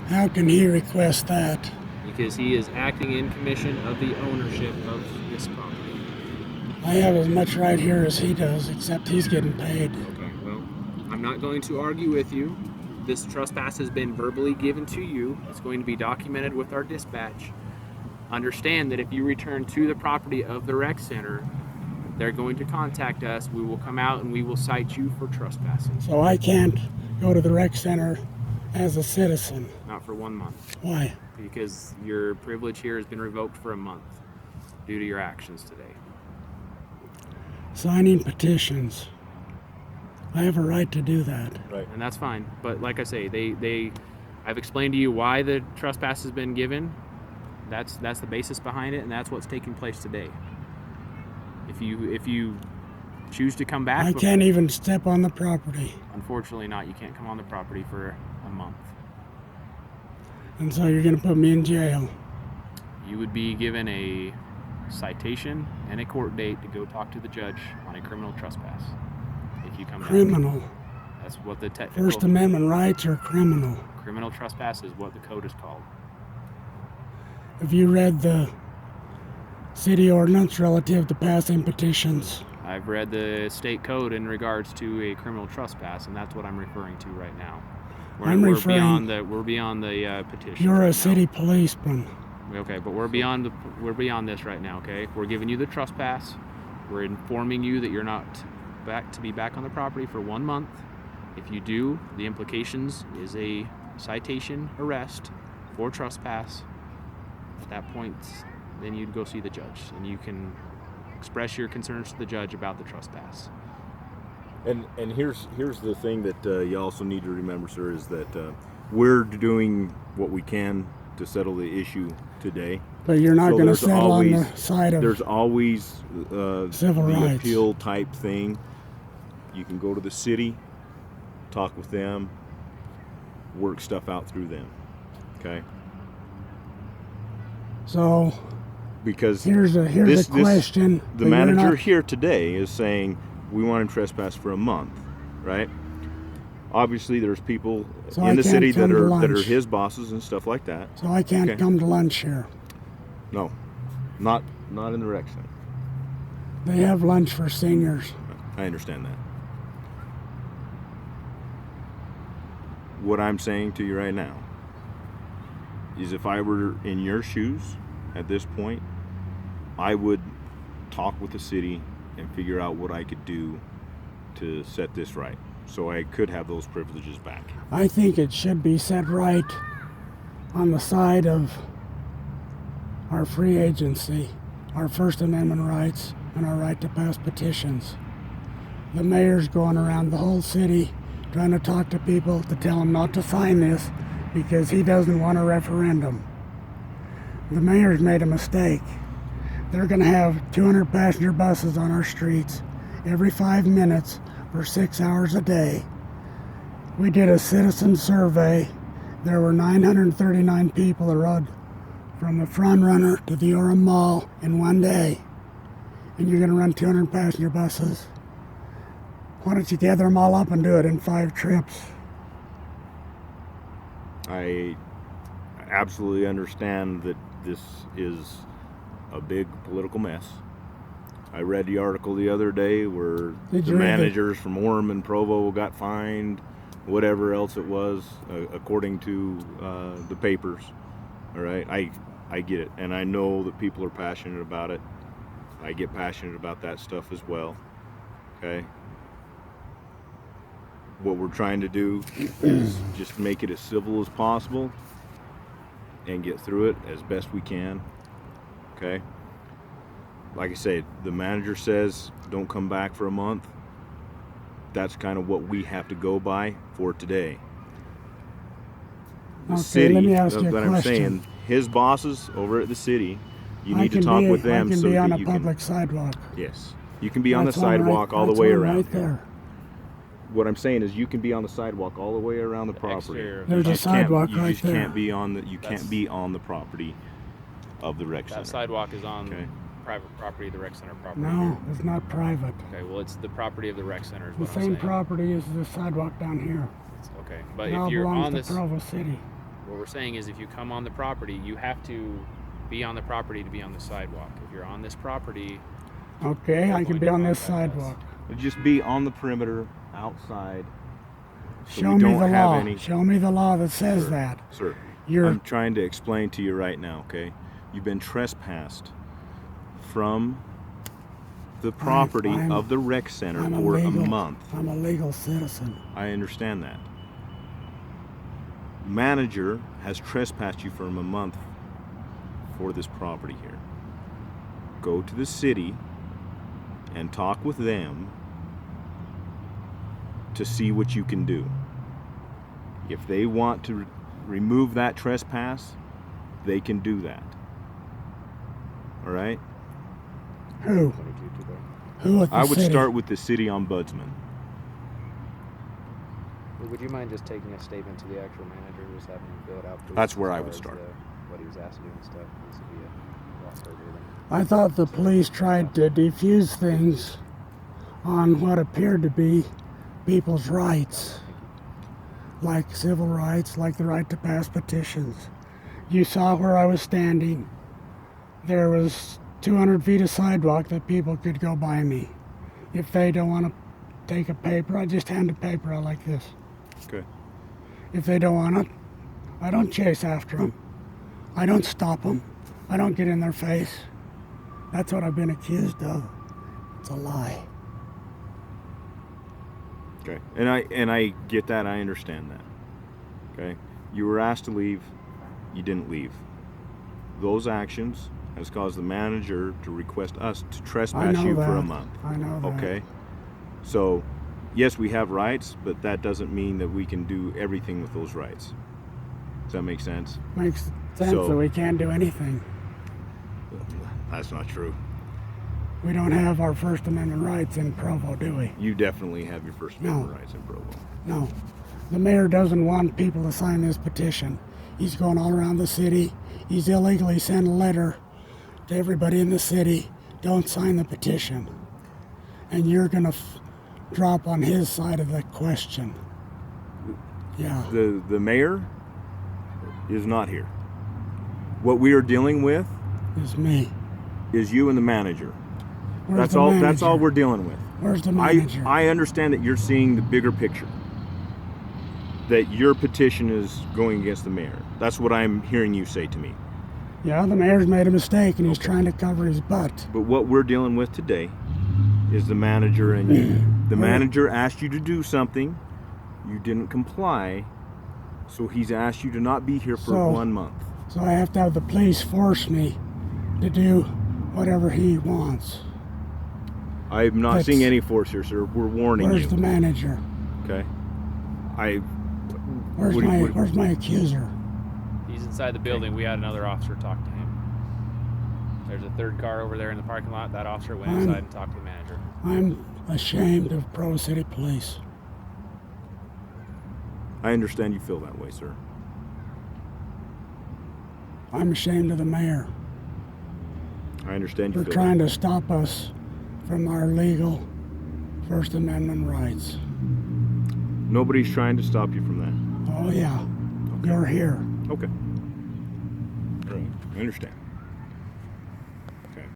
How can he request that? Because he is acting in commission of the ownership of this property. I have as much right here as he does, except he's getting paid. Okay, well, I'm not going to argue with you. This trespass has been verbally given to you. It's going to be documented with our dispatch. Understand that if you return to the property of the rec center, they're going to contact us. We will come out and we will cite you for trespassing. So I can't go to the rec center as a citizen. Not for 1 month. Why? Because your privilege here has been revoked for a month due to your actions today. Signing petitions. I have a right to do that. Right. And that's fine. But like I say, I've explained to you why the trespass has been given. That's the basis behind it, and that's what's taking place today. If you choose to come back, I can't even step on the property. Unfortunately not. You can't come on the property for a month. And so you're going to put me in jail. You would be given a citation and a court date to go talk to the judge on a criminal trespass. If you come Criminal. down. That's what the technical First Amendment rights are criminal. Criminal trespass is what the code is called. Have you read the city ordinance relative to passing petitions? I've read the state code in regards to a criminal trespass, and that's what I'm referring to right now. We're beyond the petition. You're right a city policeman. Okay, but we're beyond this right now. Okay, we're giving you the trespass. We're informing you that you're not back on the property for 1 month. If you do, the implications is a citation, arrest for trespass. At that point, then you'd go see the judge, and you can express your concerns to the judge about the trespass. And here's the thing that you also need to remember, sir, is that we're doing what we can to settle the issue today. But you're not going to settle on the side of there's always civil the rights. appeal type thing. You can go to the city, talk with them, work stuff out through them. Okay? So Because here's a question. The manager here today is saying we want him trespass for a month, right? Obviously, there's people in the city that are his bosses and stuff like that. So I can't come to lunch here. No, not in the rec center. They have lunch for seniors. I understand that. What I'm saying to you right now is if I were in your shoes at this point, I would talk with the city and figure out what I could do to set this right so I could have those privileges back. I think it should be set right on the side of our free agency, our First Amendment rights, and our right to pass petitions. The mayor's going around the whole city trying to talk to people to tell them not to sign this because he doesn't want a referendum. The mayor's made a mistake. They're going to have 200 passenger buses on our streets every 5 minutes for 6 hours a day. We did a citizen survey. There were 939 people that rode from the Front Runner to the Orem Mall in one day. And you're going to run 200 passenger buses. Why don't you gather them all up and do it in 5 trips? I absolutely understand that this is a big political mess. I read the article the other day where the managers from Orem and Provo got fined, whatever else it was, according to the papers. All right, I get it, and I know that people are passionate about it. I get passionate about that stuff as well. Okay. What we're trying to do is just make it as civil as possible and get through it as best we can. Okay? Like I said, the manager says don't come back for a month. That's kind of what we have to go by for today. The city, let me ask you a but question. I'm saying his bosses over at the city, you need to can talk be- with them I can so be on that a you public can. sidewalk. Yes, you can be on the That's one right- sidewalk all the that's way one around right here. there. What I'm saying is you can be on the sidewalk all the way around the property. exterior. There's a just can't- sidewalk you right just there. can't be on the can't be on the property of the rec That center. sidewalk is on Okay. private property, the rec center property. No, it's not private. Okay, well, it's the property of the rec center. Is The what I'm same saying. property as the sidewalk down here. Okay, but It all if you're belongs on to this, Provo City. what we're saying is if you come on the property, you have to be on the property to be on the sidewalk. If you're on this property, Okay, I can be on this sidewalk. Just be on the perimeter outside. So Show we me don't the have law. any- Show me the law that says Sir, that. Sir, You're I'm trying to explain to you right now, okay? You've been trespassed from the property I'm- of the rec center I'm for a legal- month. I'm a legal citizen. I understand that. Manager has trespassed you for a month for this property here. Go to the city and talk with them to see what you can do. If they want to remove that trespass, they can do that. All right? Who? Who at the I would city? start with the city ombudsman. would you mind just taking a statement to the actual manager, just having him fill it out? Please, That's where as I far would as start. what he was asked to do and stuff. This would be a lot further than. I thought the police tried to defuse things on what appeared to be people's rights, like civil rights, like the right to pass petitions. You saw where I was standing. There was 200 feet of sidewalk that people could go by me. If they don't want to take a paper, I just hand a paper out like this. Okay. If they don't want it, I don't chase after them. I don't stop them. I don't get in their face. That's what I've been accused of. It's a lie. Okay. And I get that. I understand that. Okay. You were asked to leave. You didn't leave. Those actions has caused the manager to request us to I trespass know you that. for a month. I know that. Okay. So, yes, we have rights, but that doesn't mean that we can do everything with those rights. Does that make sense? Makes sense So- that we can't do anything. That's not true. We don't have our First Amendment rights in Provo, do we? You definitely have your First No. Amendment rights in Provo. No. The mayor doesn't want people to sign this petition. He's going all around the city. He's illegally sent a letter to everybody in the city. Don't sign the petition. And you're going to drop on his side of the question. Yeah. The mayor is not here. What we are dealing with It's me. is you and the manager. Where's That's the all. manager? That's all we're dealing with. Where's the manager? I understand that you're seeing the bigger picture. That your petition is going against the mayor. That's what I'm hearing you say to me. Yeah, the mayor's made a mistake and he's Okay. trying to cover his butt. But what we're dealing with today is the manager and you. The manager asked you to do something. You didn't comply. So he's asked you to not be here for So- 1 month. So I have to have the police force me to do whatever he wants. I'm not That's- seeing any force here, sir. We're warning Where's you. the manager? Okay. I. Where's what- my what- Where's my accuser? He's inside the building. We had another officer talk to him. There's a third car over there in the parking lot. That officer went inside and talked to the manager. I'm ashamed of Provo City Police. I understand you feel that way, sir. I'm ashamed of the mayor I understand you for feel trying that. to stop us from our legal First Amendment rights. Nobody's trying to stop you from that. Oh yeah, you're here. Okay. All right. I understand.